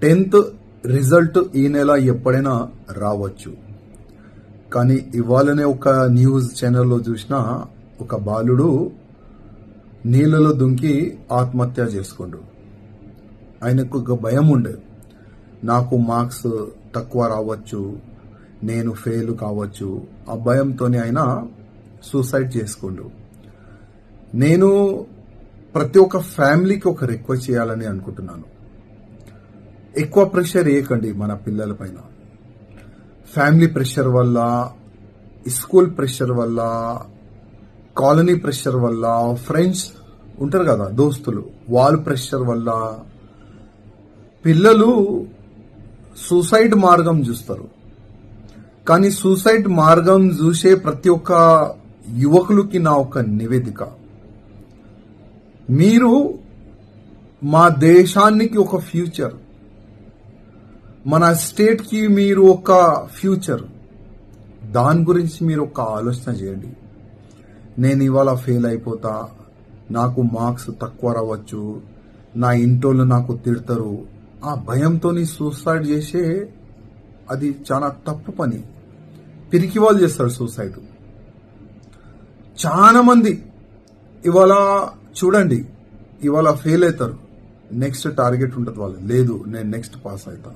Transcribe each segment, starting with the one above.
10th result ఈ నెల ఎప్పుడైనా రావచ్చు. కానీ ఇవాళనే ఒక న్యూస్ ఛానల్లో చూసిన ఒక బాలుడు నీళ్ళలో దుంకి ఆత్మహత్య చేసుకుండు. ఆయనకు ఒక భయం ఉండే, నాకు మార్క్స్ తక్కువ రావచ్చు, నేను ఫెయిల్ కావచ్చు. ఆ భయంతోనే ఆయన సూసైడ్ చేసుకుండు. నేను ప్రతి ఒక్క ఫ్యామిలీకి ఒక రిక్వెస్ట్ చేయాలని అనుకుంటున్నాను. ఎక్కువ ప్రెషర్ వేయకండి మన పిల్లల పైన. ఫ్యామిలీ ప్రెషర్ వల్ల, స్కూల్ ప్రెషర్ వల్ల, కాలనీ ప్రెషర్ వల్ల, ఫ్రెండ్స్ ఉంటారు కదా దోస్తులు, వాళ్ళ ప్రెషర్ వల్ల పిల్లలు సూసైడ్ మార్గం చూస్తారు. కానీ సూసైడ్ మార్గం చూసే ప్రతి ఒక్క యువకులకి నా ఒక నివేదిక, మీరు మా దేశానికి ఒక ఫ్యూచర్, మన స్టేట్ కి మీరు ఒక ఫ్యూచర్, దాని గురించి మీరు ఒక ఆలోచన చేయండి. నేను ఇవాళ ఫెయిల్ అయిపోతా, నాకు మార్క్స్ తక్కువ రావచ్చు, నా ఇంటోళ్ళు నాకు తిడతారు, ఆ భయంతో సూసైడ్ చేసే అది చాలా తప్పు పని. పిరికి వాళ్ళు చేస్తారు సూసైడ్. చాలా మంది ఇవాళ చూడండి, ఇవాళ ఫెయిల్ అవుతారు, నెక్స్ట్ టార్గెట్ ఉంటుంది వాళ్ళు, లేదు నేను నెక్స్ట్ పాస్ అవుతా.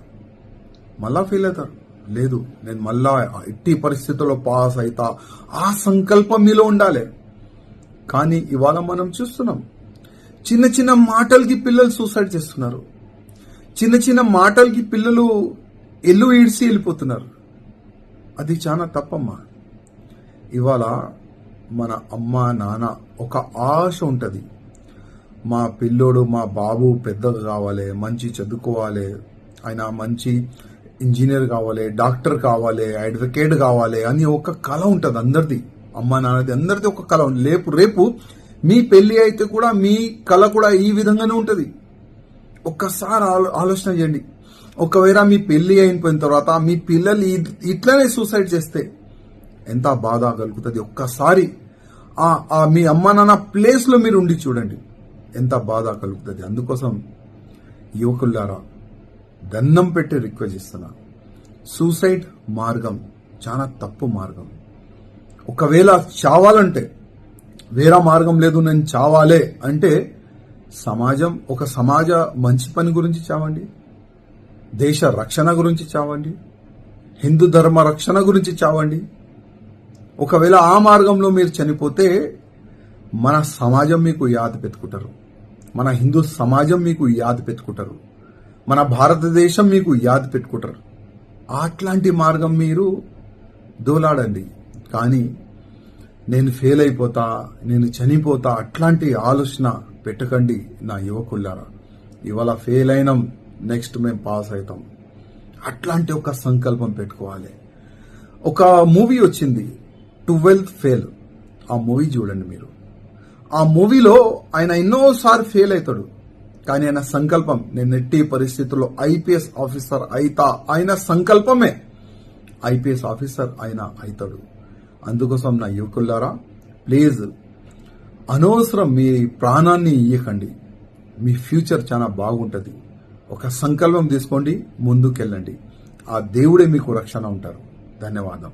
మళ్ళా ఫెయిల్ అవుతారు, లేదు నేను మళ్ళా ఎట్టి పరిస్థితుల్లో పాస్ అవుతా. ఆ సంకల్పం మీలో ఉండాలి. కానీ ఇవాళ మనం చూస్తున్నాం, చిన్న చిన్న మాటలకి పిల్లలు సూసైడ్ చేస్తున్నారు. చిన్న చిన్న మాటలకి పిల్లలు ఇల్లు ఈడ్చి వెళ్ళిపోతున్నారు. అది చాలా తప్పమ్మా. ఇవాళ మన అమ్మ నాన్న ఒక ఆశ ఉంటుంది, మా పిల్లోడు మా బాబు పెద్దగా కావాలి, మంచి చదువుకోవాలి, ఆయన మంచి ఇంజనీర్ కావాలి, డాక్టర్ కావాలి, అడ్వకేట్ కావాలి అని ఒక కళ ఉంటుంది అందరిది. అమ్మ నాన్నది అందరిది ఒక కళ ఉంది. రేపు మీ పెళ్లి అయితే కూడా మీ కళ కూడా ఈ విధంగానే ఉంటుంది. ఒక్కసారి ఆలోచన చేయండి, ఒకవేళ మీ పెళ్లి అయిపోయిన తర్వాత మీ పిల్లలు ఇట్లనే సూసైడ్ చేస్తే ఎంత బాధ కలుగుతుంది. ఒక్కసారి మీ అమ్మ నాన్న ప్లేస్ లో మీరు ఉండి చూడండి, ఎంత బాధ కలుగుతుంది. అందుకోసం యువకులారా దండం పెట్టి రిక్వెస్ట్ చేస్తున్నా, సూసైడ్ మార్గం చాలా తప్పు మార్గం. ఒకవేళ చావాలంటే, వేరే మార్గం లేదు నేను చావాలే అంటే సమాజ మంచి పని గురించి చావండి, దేశ రక్షణ గురించి చావండి, హిందూ ధర్మ రక్షణ గురించి చావండి. ఒకవేళ ఆ మార్గంలో మీరు చనిపోతే మన సమాజం మీకు యాద పెట్టుకుంటారు, మన హిందూ సమాజం మీకు యాద పెట్టుకుంటారు, మన భారతదేశం మీకు యాద పెట్టుకుంటారు. అట్లాంటి మార్గం మీరు దోలాడండి. కానీ నేను ఫెయిల్ అయిపోతా, నేను చనిపోతా, అట్లాంటి ఆలోచన పెట్టకండి నా యువకులారా. ఇవాళ ఫెయిల్ అయినాం, నెక్స్ట్ మేము పాస్ అవుతాం, అట్లాంటి ఒక సంకల్పం పెట్టుకోవాలి. ఒక మూవీ వచ్చింది 12th ఫెయిల్, ఆ మూవీ చూడండి మీరు. ఆ మూవీలో ఆయన ఎన్నోసార్లు ఫెయిల్ అవుతాడు, కానీ ఆయన సంకల్పం నేను ఎట్టి పరిస్థితుల్లో ఐపీఎస్ ఆఫీసర్ అయితా, ఆయన సంకల్పమే ఐపీఎస్ ఆఫీసర్ ఆయన అవుతాడు. అందుకోసం నా యువకులారా ప్లీజ్ అనవసరం మీ ప్రాణాన్ని ఇయ్యకండి. మీ ఫ్యూచర్ చాలా బాగుంటుంది. ఒక సంకల్పం తీసుకోండి, ముందుకెళ్ళండి. ఆ దేవుడే మీకు రక్షణ ఉంటారు. ధన్యవాదం.